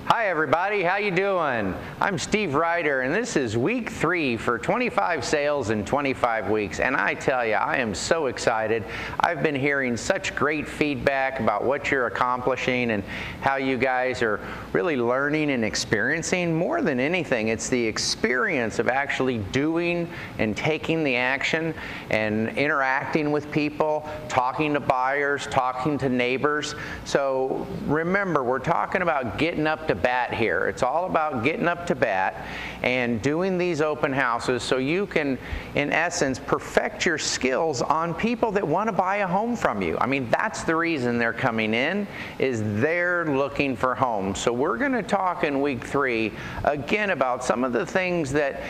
Hi everybody, how you doing? I'm Steve Ryder and this is week 3 for 25 sales in 25 weeks, and I tell you, I am so excited. I've been hearing such great feedback about what you're accomplishing and how you guys are really learning and experiencing. More than anything, it's the experience of actually doing and taking the action and interacting with people, talking to buyers, talking to neighbors. So remember, we're talking about getting up to bat here. It's all about getting up to bat and doing these open houses so you can, in essence, perfect your skills on people that want to buy a home from you. I mean, that's the reason they're coming in, is they're looking for homes. So we're going to talk in week 3 again about some of the things that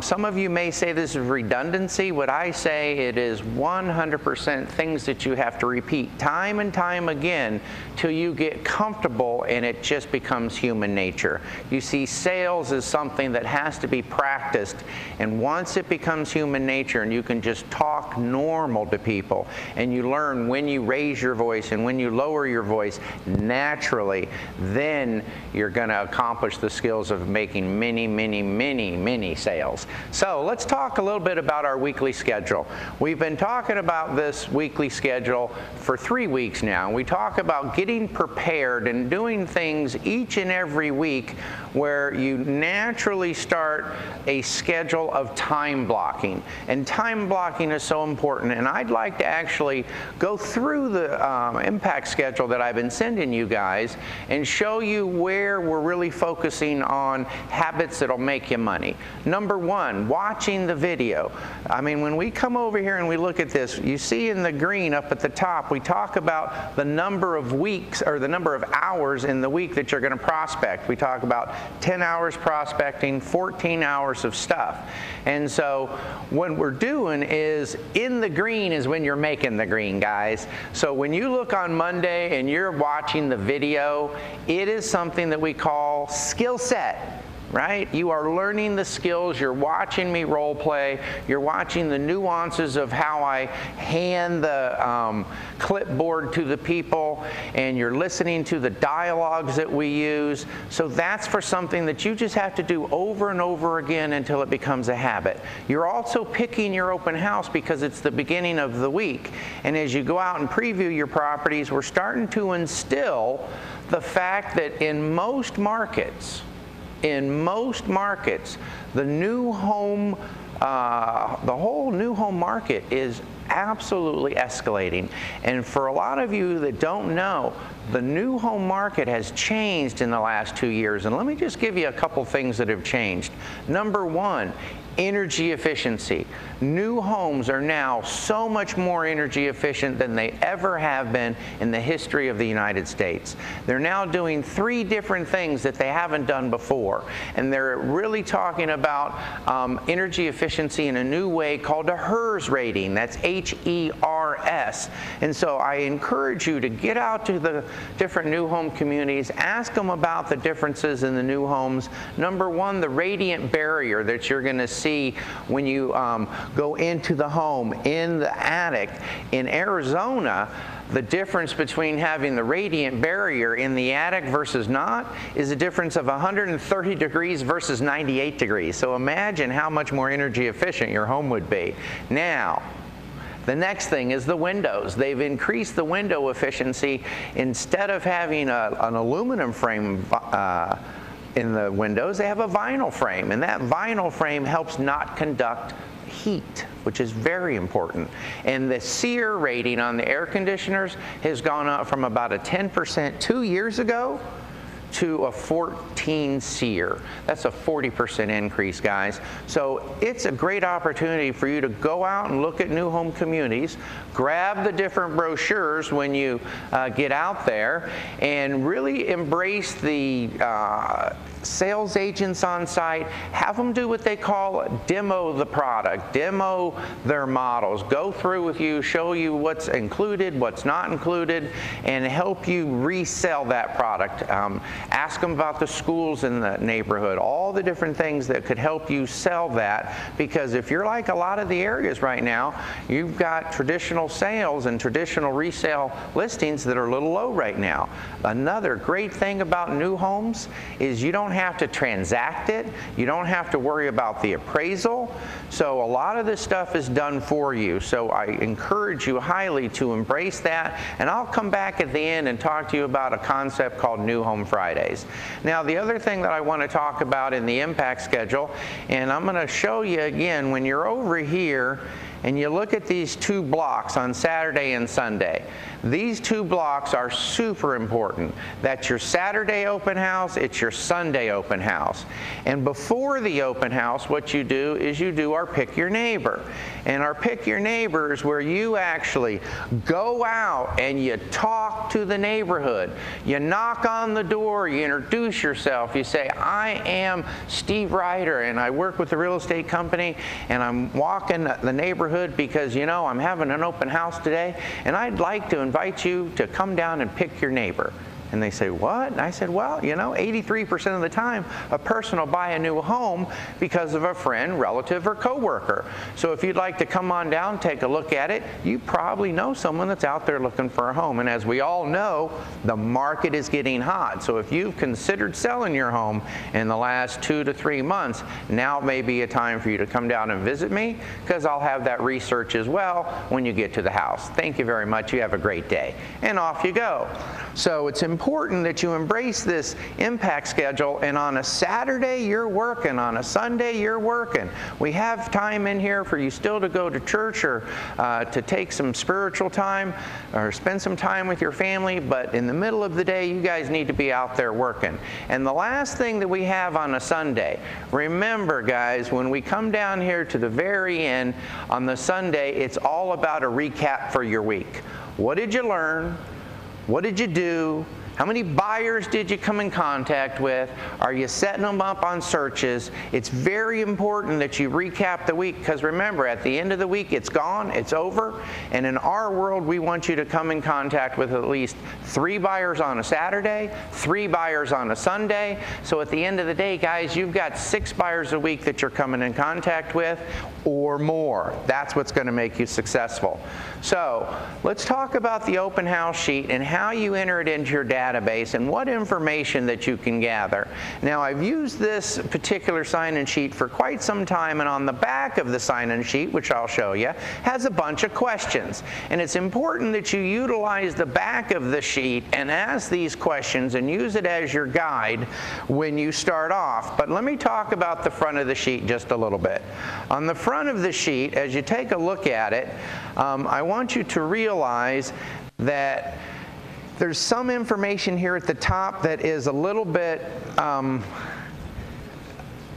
some of you may say this is redundancy. What I say, it is 100% things that you have to repeat time and time again till you get comfortable and it just becomes human nature. You see, sales is something that has to be practiced, and once it becomes human nature and you can just talk normal to people and you learn when you raise your voice and when you lower your voice naturally, then you're going to accomplish the skills of making many sales. So let's talk a little bit about our weekly schedule. We've been talking about this weekly schedule for 3 weeks now. We talk about getting prepared and doing things each and every week where you naturally start a schedule of time blocking. And time blocking is so important, and I'd like to actually go through the impact schedule that I've been sending you guys and show you where we're really focusing on habits that'll make you money. Number 1, watching the video. I mean, when we come over here and we look at this, you see in the green up at the top, we talk about the number of weeks or the number of hours in the week that you're going to prospect. We talk about 10 hours prospecting, 14 hours of stuff. And so what we're doing is, in the green is when you're making the green, guys. So when you look on Monday and you're watching the video, it is something that we call skill set. Right? You are learning the skills. You're watching me role play. You're watching the nuances of how I hand the clipboard to the people, and you're listening to the dialogues that we use. So that's for something that you just have to do over and over again until it becomes a habit. You're also picking your open house because it's the beginning of the week. And as you go out and preview your properties, we're starting to instill the fact that in most markets, the new home, the whole new home market is absolutely escalating. And for a lot of you that don't know, the new home market has changed in the last 2 years. And let me just give you a couple things that have changed. Number 1, energy efficiency. New homes are now so much more energy efficient than they ever have been in the history of the United States. They're now doing 3 different things that they haven't done before. And they're really talking about energy efficiency in a new way called a HERS rating. That's H-E-R-S. And so I encourage you to get out to the different new home communities, ask them about the differences in the new homes. Number 1, the radiant barrier that you're going to see when you go into the home in the attic. In Arizona, the difference between having the radiant barrier in the attic versus not is a difference of 130 degrees versus 98 degrees. So imagine how much more energy efficient your home would be. Now, the next thing is the windows. They've increased the window efficiency. Instead of having an aluminum frame in the windows, they have a vinyl frame, and that vinyl frame helps not conduct heat, which is very important. And the SEER rating on the air conditioners has gone up from about a 10% 2 years ago to a 14 SEER. That's a 40% increase, guys. So it's a great opportunity for you to go out and look at new home communities, grab the different brochures when you get out there, and really embrace the sales agents on site. Have them do what they call demo the product, demo their models, go through with you, show you what's included, what's not included, and help you resell that product. Ask them about the schools in the neighborhood, all the different things that could help you sell that, because if you're like a lot of the areas right now, you've got traditional traditional sales and traditional resale listings that are a little low right now. Another great thing about new homes is you don't have to transact it. You don't have to worry about the appraisal. So a lot of this stuff is done for you. So I encourage you highly to embrace that. And I'll come back at the end and talk to you about a concept called New Home Fridays. Now, the other thing that I want to talk about in the impact schedule, and I'm going to show you again, when you're over here and you look at these two blocks on Saturday and Sunday, these two blocks are super important. That's your Saturday open house, it's your Sunday open house. And before the open house, what you do is you do our Pick Your Neighbor. And our Pick Your Neighbor is where you actually go out and you talk to the neighborhood. You knock on the door, you introduce yourself, you say, I am Steve Ryder and I work with the real estate company and I'm walking the neighborhood because, you know, I'm having an open house today and I'd like to invite you to come down and pick your neighbor. And they say, what? And I said, well, you know, 83% of the time, a person will buy a new home because of a friend, relative, or coworker. So if you'd like to come on down, take a look at it, you probably know someone that's out there looking for a home. And as we all know, the market is getting hot. So if you've considered selling your home in the last 2 to 3 months, now may be a time for you to come down and visit me, because I'll have that research as well when you get to the house. Thank you very much. You have a great day. And off you go. So it's important that you embrace this impact schedule, and on a Saturday you're working, on a Sunday you're working. We have time in here for you still to go to church or to take some spiritual time or spend some time with your family, but in the middle of the day you guys need to be out there working. And the last thing that we have on a Sunday, remember guys, when we come down here to the very end on the Sunday, it's all about a recap for your week. What did you learn? What did you do? How many buyers did you come in contact with? Are you setting them up on searches? It's very important that you recap the week, because remember, at the end of the week, it's gone, it's over. And in our world, we want you to come in contact with at least 3 buyers on a Saturday, 3 buyers on a Sunday. So at the end of the day, guys, you've got 6 buyers a week that you're coming in contact with or more. That's what's going to make you successful. So let's talk about the open house sheet and how you enter it into your database and what information that you can gather. Now, I've used this particular sign-in sheet for quite some time, and on the back of the sign-in sheet, which I'll show you, has a bunch of questions. And it's important that you utilize the back of the sheet and ask these questions and use it as your guide when you start off. But let me talk about the front of the sheet just a little bit. On the front of the sheet, as you take a look at it, I want you to realize that there's some information here at the top that is a little bit,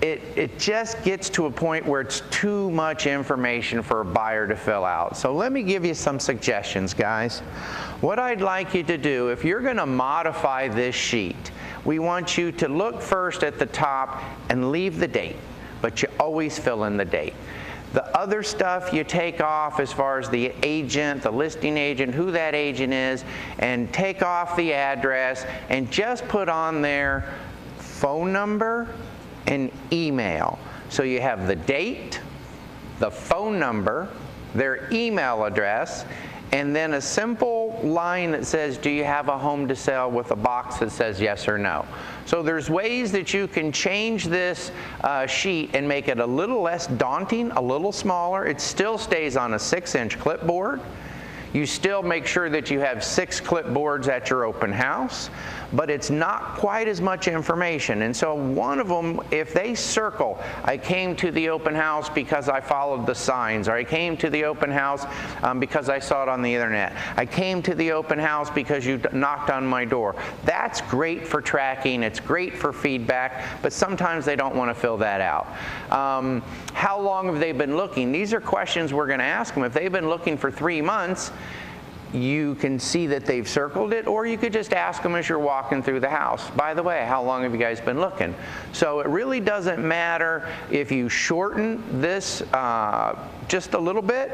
it just gets to a point where it's too much information for a buyer to fill out. So let me give you some suggestions, guys. What I'd like you to do, if you're going to modify this sheet, we want you to look first at the top and leave the date, but you always fill in the date. The other stuff you take off as far as the agent, the listing agent, who that agent is, and take off the address and just put on their phone number and email. So you have the date, the phone number, their email address, and then a simple line that says, do you have a home to sell, with a box that says yes or no. So there's ways that you can change this sheet and make it a little less daunting, a little smaller. It still stays on a 6-inch clipboard. You still make sure that you have 6 clipboards at your open house, but it's not quite as much information. And so one of them, if they circle, I came to the open house because I followed the signs, or I came to the open house because I saw it on the internet. I came to the open house because you knocked on my door. That's great for tracking, it's great for feedback, but sometimes they don't want to fill that out. How long have they been looking? These are questions we're going to ask them. If they've been looking for 3 months, you can see that they've circled it, or you could just ask them as you're walking through the house, by the way, how long have you guys been looking? So it really doesn't matter if you shorten this just a little bit,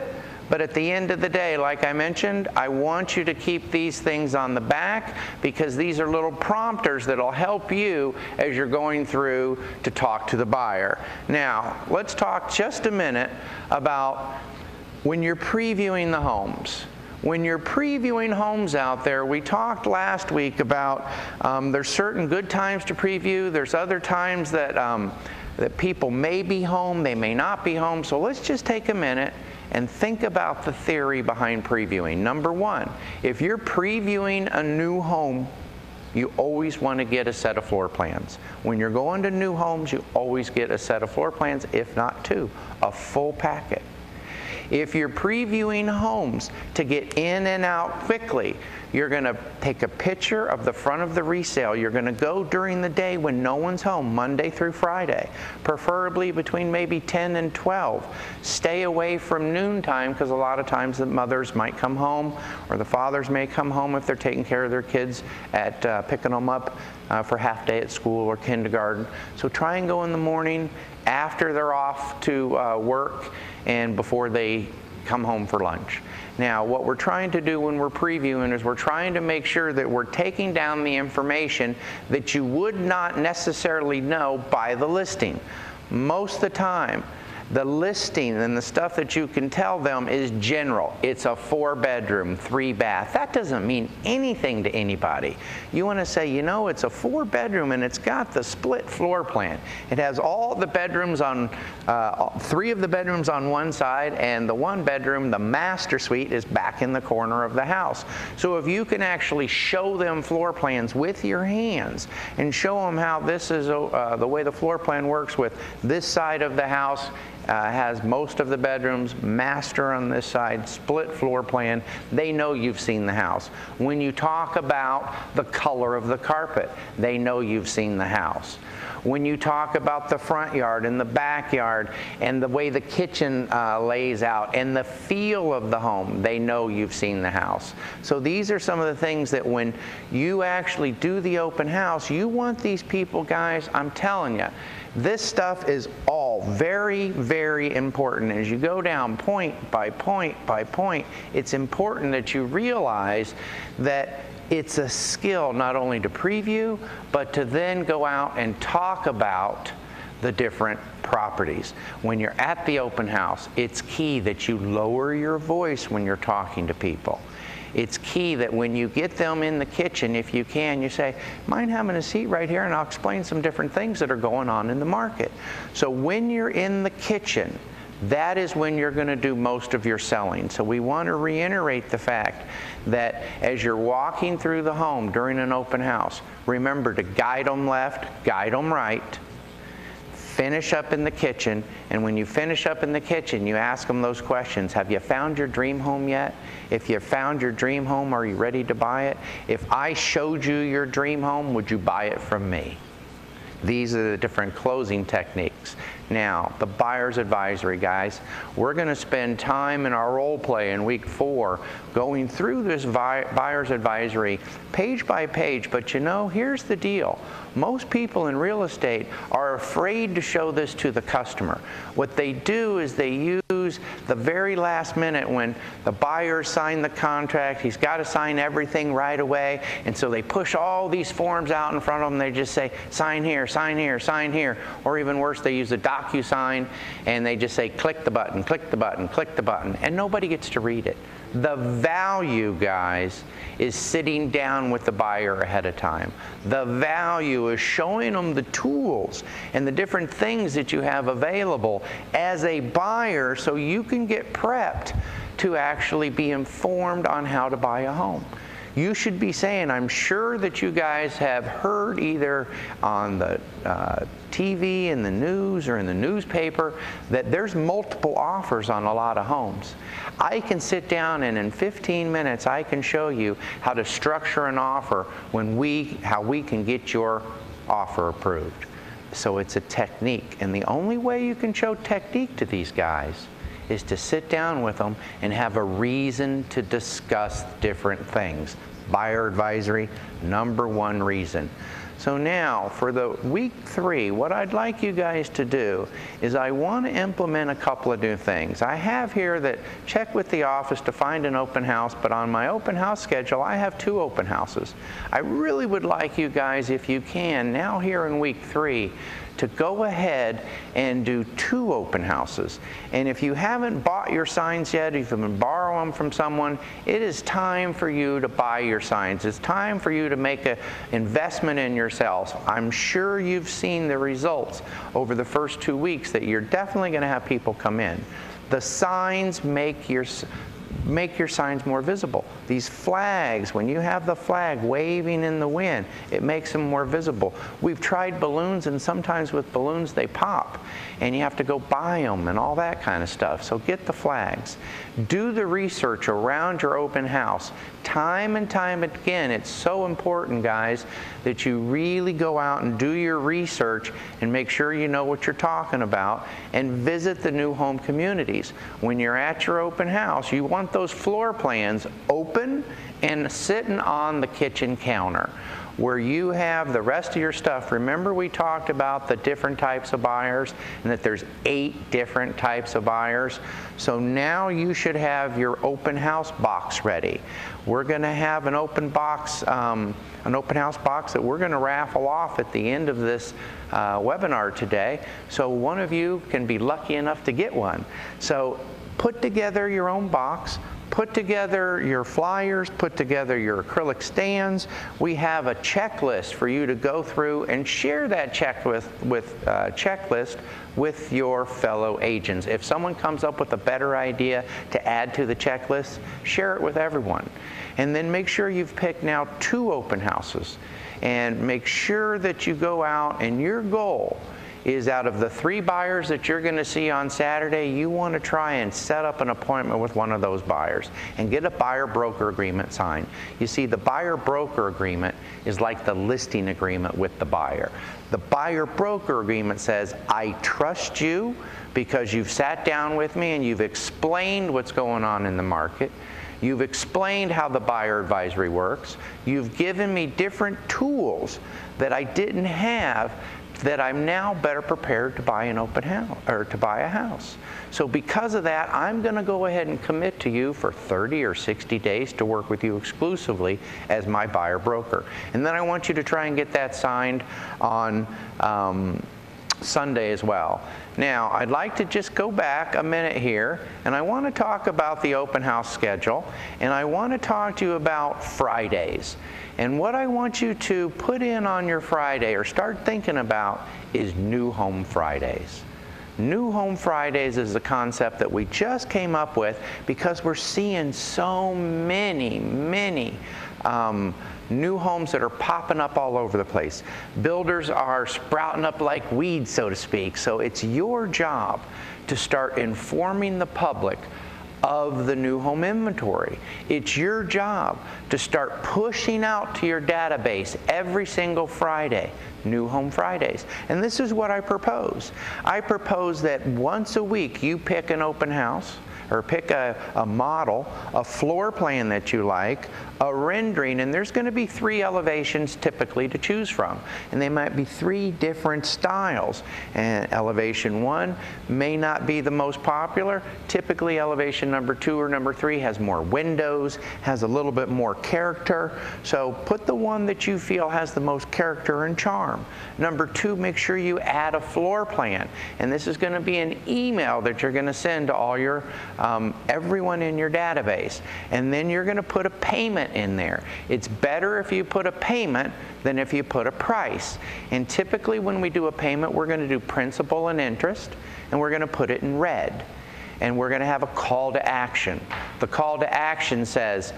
but at the end of the day, like I mentioned, I want you to keep these things on the back, because these are little prompters that'll help you as you're going through to talk to the buyer. Now, let's talk just a minute about when you're previewing the homes. When you're previewing homes out there, we talked last week about there's certain good times to preview. There's other times that, that people may be home, they may not be home. So let's just take a minute and think about the theory behind previewing. Number one, if you're previewing a new home, you always want to get a set of floor plans. When you're going to new homes, you always get a set of floor plans, if not two, a full packet. If you're previewing homes to get in and out quickly, you're going to take a picture of the front of the resale. You're going to go during the day when no one's home, Monday through Friday, preferably between maybe 10 and 12. Stay away from noontime, because a lot of times the mothers might come home or the fathers may come home if they're taking care of their kids at picking them up for half day at school or kindergarten. So try and go in the morning after they're off to work and before they come home for lunch. Now, what we're trying to do when we're previewing is we're trying to make sure that we're taking down the information that you would not necessarily know by the listing. Most of the time, the listing and the stuff that you can tell them is general. It's a 4-bedroom, 3-bath. That doesn't mean anything to anybody. You want to say, you know, it's a 4-bedroom and it's got the split floor plan. It has all the bedrooms on, 3 of the bedrooms on one side, and the 1 bedroom, the master suite, is back in the corner of the house. So if you can actually show them floor plans with your hands and show them how this is the way the floor plan works with this side of the house, has most of the bedrooms, master on this side, split floor plan, they know you've seen the house. When you talk about the color of the carpet, they know you've seen the house. When you talk about the front yard and the backyard and the way the kitchen lays out and the feel of the home, they know you've seen the house. So these are some of the things that when you actually do the open house, you want these people, guys, I'm telling you, this stuff is all very, very important. As you go down point by point by point, it's important that you realize that it's a skill not only to preview, but to then go out and talk about the different properties. When you're at the open house, it's key that you lower your voice when you're talking to people. It's key that when you get them in the kitchen, if you can, you say, mind having a seat right here and I'll explain some different things that are going on in the market. So when you're in the kitchen, that is when you're going to do most of your selling. So we want to reiterate the fact that as you're walking through the home during an open house, remember to guide them left, guide them right, finish up in the kitchen, and when you finish up in the kitchen, you ask them those questions. Have you found your dream home yet? If you found your dream home, are you ready to buy it? If I showed you your dream home, would you buy it from me? These are the different closing techniques. Now, the buyer's advisory, guys. We're going to spend time in our role play in week 4 going through this buyer's advisory page by page. But you know, here's the deal. Most people in real estate are afraid to show this to the customer. What they do is they use the very last minute when the buyer signed the contract. He's got to sign everything right away. And so they push all these forms out in front of them. They just say, sign here, sign here, sign here. Or even worse, they use a DocuSign and they just say, click the button, click the button, click the button. And nobody gets to read it. The value, guys, is sitting down with the buyer ahead of time. The value is showing them the tools and the different things that you have available as a buyer so you can get prepped to actually be informed on how to buy a home. You should be saying, I'm sure that you guys have heard either on the TV, in the news, or in the newspaper that there's multiple offers on a lot of homes. I can sit down and in 15 minutes I can show you how to structure an offer how we can get your offer approved. So it's a technique, and the only way you can show technique to these guys is to sit down with them and have a reason to discuss different things. Buyer advisory, #1 reason. So now, for the week 3, what I'd like you guys to do is I want to implement a couple of new things. I have here that check with the office to find an open house, but on my open house schedule, I have 2 open houses. I really would like you guys, if you can, now here in week 3, to go ahead and do 2 open houses. And if you haven't bought your signs yet, if you've been borrowing them from someone, it is time for you to buy your signs. It's time for you to make an investment in yourselves. I'm sure you've seen the results over the first 2 weeks that you're definitely going to have people come in. The signs make your signs more visible. These flags, when you have the flag waving in the wind, it makes them more visible. We've tried balloons, and sometimes with balloons they pop, and you have to go buy them and all that kind of stuff. So get the flags. Do the research around your open house. Time and time again, it's so important, guys, that you really go out and do your research and make sure you know what you're talking about, and visit the new home communities. When you're at your open house, you want those floor plans open and sitting on the kitchen counter where you have the rest of your stuff. Remember, we talked about the different types of buyers and that there's 8 different types of buyers. So now you should have your open house box ready. We're going to have an open house box that we're going to raffle off at the end of this webinar today. So one of you can be lucky enough to get one. So put together your own box. Put together your flyers, put together your acrylic stands. We have a checklist for you to go through and share that checklist with your fellow agents. If someone comes up with a better idea to add to the checklist, share it with everyone. And then make sure you've picked now 2 open houses. And make sure that you go out, and your goal is, out of the 3 buyers that you're going to see on Saturday, you want to try and set up an appointment with one of those buyers and get a buyer-broker agreement signed. You see, the buyer-broker agreement is like the listing agreement with the buyer. The buyer-broker agreement says, I trust you because you've sat down with me and you've explained what's going on in the market. You've explained how the buyer advisory works. You've given me different tools that I didn't have, that I'm now better prepared to buy an open house, or to buy a house. So because of that, I'm going to go ahead and commit to you for 30 or 60 days to work with you exclusively as my buyer broker. And then I want you to try and get that signed on Sunday as well. Now, I'd like to just go back a minute here, and I want to talk about the open house schedule, and I want to talk to you about Fridays. And what I want you to put in on your Friday, or start thinking about, is New Home Fridays. New Home Fridays is a concept that we just came up with because we're seeing so many new homes that are popping up all over the place. Builders are sprouting up like weeds, so to speak. So it's your job to start informing the public of the new home inventory. It's your job to start pushing out to your database every single Friday, New Home Fridays. And this is what I propose. I propose that once a week you pick an open house, or pick a model, a floor plan that you like, a rendering, and there's going to be 3 elevations typically to choose from. And they might be 3 different styles. And elevation 1 may not be the most popular. Typically elevation number 2 or number 3 has more windows, has a little bit more character. So put the one that you feel has the most character and charm. Number 2, make sure you add a floor plan. And this is going to be an email that you're going to send to all your everyone in your database. And then you're going to put a payment in there. It's better if you put a payment than if you put a price. And typically when we do a payment, we're going to do principal and interest, and we're going to put it in red. And we're going to have a call to action. The call to action says,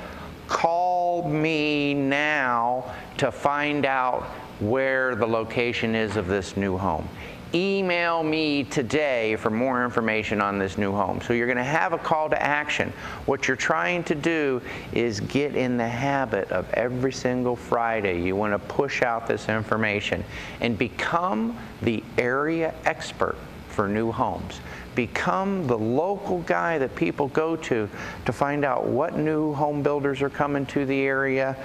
call me now to find out where the location is of this new home. Email me today for more information on this new home. So you're going to have a call to action. What you're trying to do is get in the habit of every single Friday. You want to push out this information and become the area expert for new homes. Become the local guy that people go to find out what new home builders are coming to the area.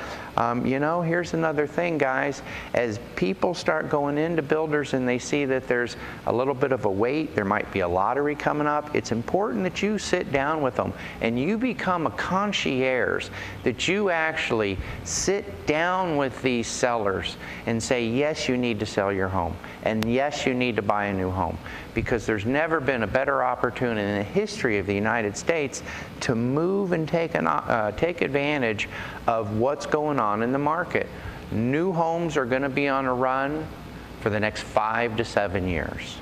You know, here's another thing, guys. As people start going into builders and they see that there's a little bit of a wait, there might be a lottery coming up, it's important that you sit down with them and you become a concierge, that you actually sit down with these sellers and say, yes, you need to sell your home, and yes, you need to buy a new home, because there's never been a better opportunity in the history of the United States to move and take advantage of what's going on in the market. New homes are going to be on a run for the next 5 to 7 years.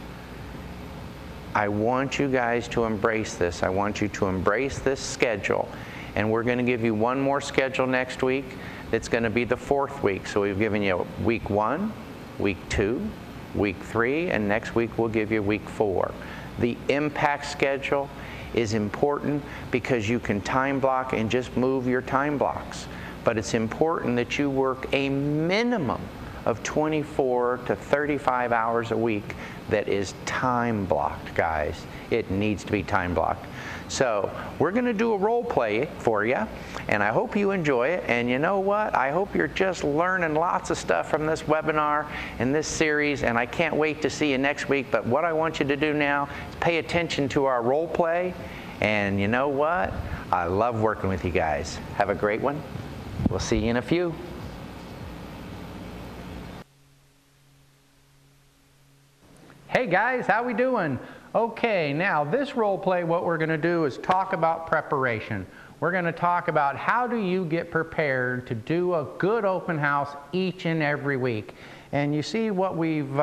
I want you guys to embrace this. I want you to embrace this schedule. And we're going to give you one more schedule next week that's going to be the 4th week. So we've given you week 1, week 2, week 3, and next week we'll give you week 4. The impact schedule is important because you can time block and just move your time blocks. But it's important that you work a minimum of 24 to 35 hours a week that is time blocked, guys. It needs to be time blocked. So we're going to do a role play for you, and I hope you enjoy it. And you know what? I hope you're just learning lots of stuff from this webinar and this series, and I can't wait to see you next week. But what I want you to do now is pay attention to our role play. And you know what? I love working with you guys. Have a great one. We'll see you in a few. Hey guys, how we doing? Okay, now this role play, what we're going to do is talk about preparation. We're going to talk about how do you get prepared to do a good open house each and every week. And you see what we've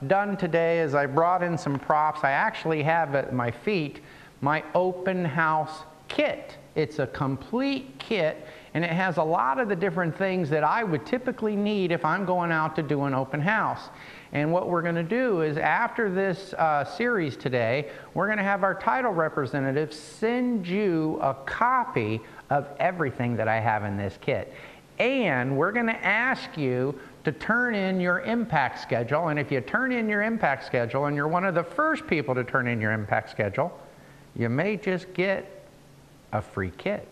done today is I brought in some props. I actually have at my feet my open house kit. It's a complete kit, and it has a lot of the different things that I would typically need if I'm going out to do an open house. And what we're going to do is after this series today, we're going to have our title representative send you a copy of everything that I have in this kit. And we're going to ask you to turn in your impact schedule. And if you turn in your impact schedule, and you're one of the first people to turn in your impact schedule, you may just get a free kit.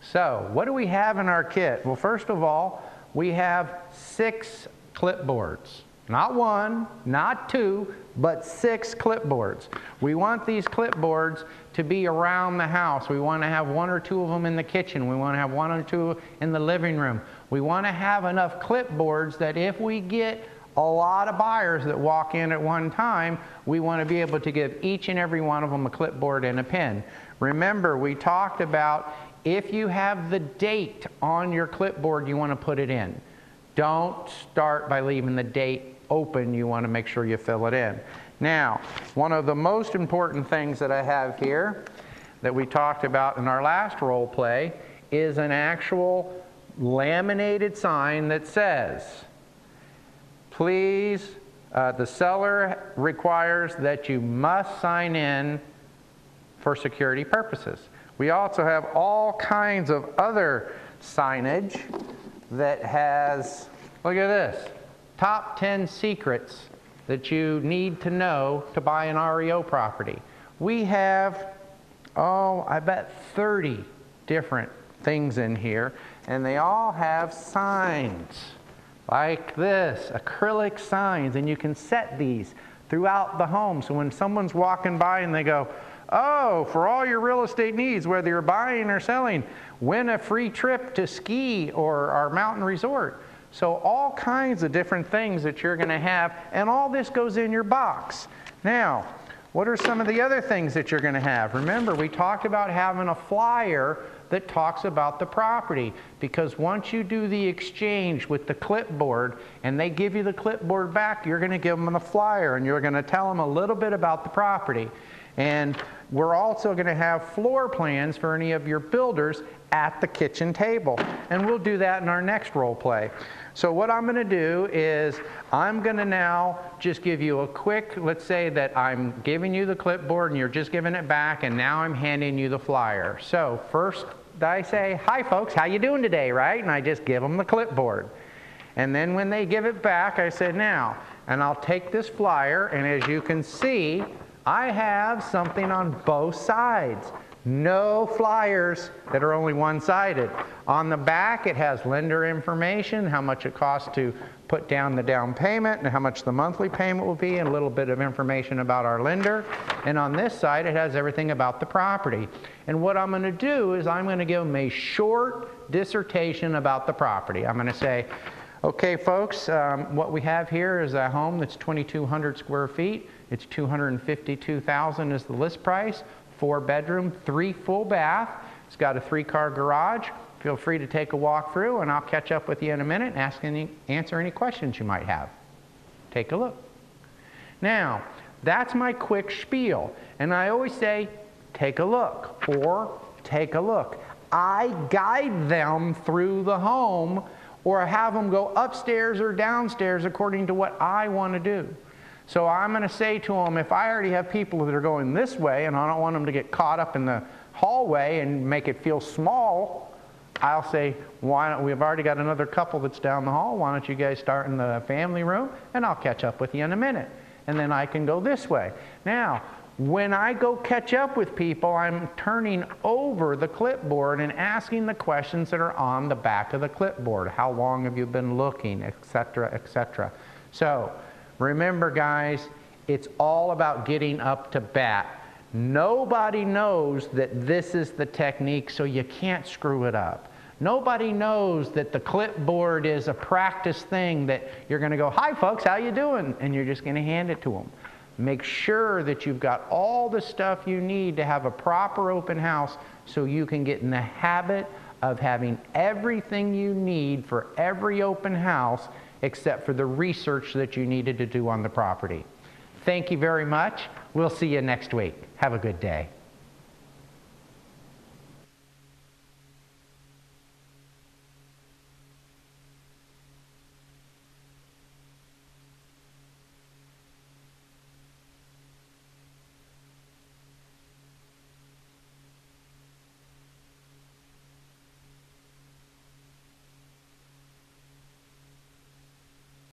So what do we have in our kit? Well, first of all, we have 6 clipboards. Not 1, not 2, but 6 clipboards. We want these clipboards to be around the house. We want to have 1 or 2 of them in the kitchen. We want to have 1 or 2 in the living room. We want to have enough clipboards that if we get a lot of buyers that walk in at one time, we want to be able to give each and every one of them a clipboard and a pen. Remember, we talked about if you have the date on your clipboard, you want to put it in. Don't start by leaving the date open. You want to make sure you fill it in. Now, one of the most important things that I have here that we talked about in our last role play is an actual laminated sign that says, please, the seller requires that you must sign in for security purposes. We also have all kinds of other signage that has, look at this, top 10 secrets that you need to know to buy an REO property. We have, I bet 30 different things in here, and they all have signs like this, acrylic signs, and you can set these throughout the home. So when someone's walking by and they go, oh, for all your real estate needs, whether you're buying or selling, win a free trip to ski or our mountain resort. So all kinds of different things that you're going to have, and all this goes in your box. Now, what are some of the other things that you're going to have? Remember, we talked about having a flyer that talks about the property, because once you do the exchange with the clipboard and they give you the clipboard back, you're going to give them the flyer and you're going to tell them a little bit about the property. And we're also going to have floor plans for any of your builders at the kitchen table. And we'll do that in our next role play. So what I'm going to do is I'm going to now just give you a quick, let's say that I'm giving you the clipboard and you're just giving it back, and now I'm handing you the flyer. So first I say, hi folks, how you doing today, right? And I just give them the clipboard. And then when they give it back, I say, now, and I'll take this flyer, and as you can see, I have something on both sides. No flyers that are only one-sided. On the back, it has lender information, how much it costs to put down the down payment and how much the monthly payment will be, and a little bit of information about our lender. And on this side, it has everything about the property. And what I'm going to do is I'm going to give them a short dissertation about the property. I'm going to say, okay, folks, what we have here is a home that's 2,200 square feet. It's $252,000 is the list price. 4-bedroom, 3 full bath. It's got a 3-car garage. Feel free to take a walk through, and I'll catch up with you in a minute and answer any questions you might have. Take a look. Now, that's my quick spiel. And I always say, take a look, or take a look. I guide them through the home, or have them go upstairs or downstairs according to what I want to do. So I'm going to say to them, if I already have people that are going this way and I don't want them to get caught up in the hallway and make it feel small, I'll say, why don't we've already got another couple that's down the hall. Why don't you guys start in the family room, and I'll catch up with you in a minute. And then I can go this way. Now, when I go catch up with people, I'm turning over the clipboard and asking the questions that are on the back of the clipboard. How long have you been looking, etc., etc. So, remember, guys, it's all about getting up to bat. Nobody knows that this is the technique, so you can't screw it up. Nobody knows that the clipboard is a practice thing that you're going to go, hi, folks, how you doing? And you're just going to hand it to them. Make sure that you've got all the stuff you need to have a proper open house so you can get in the habit of having everything you need for every open house except for the research that you needed to do on the property. Thank you very much. We'll see you next week. Have a good day.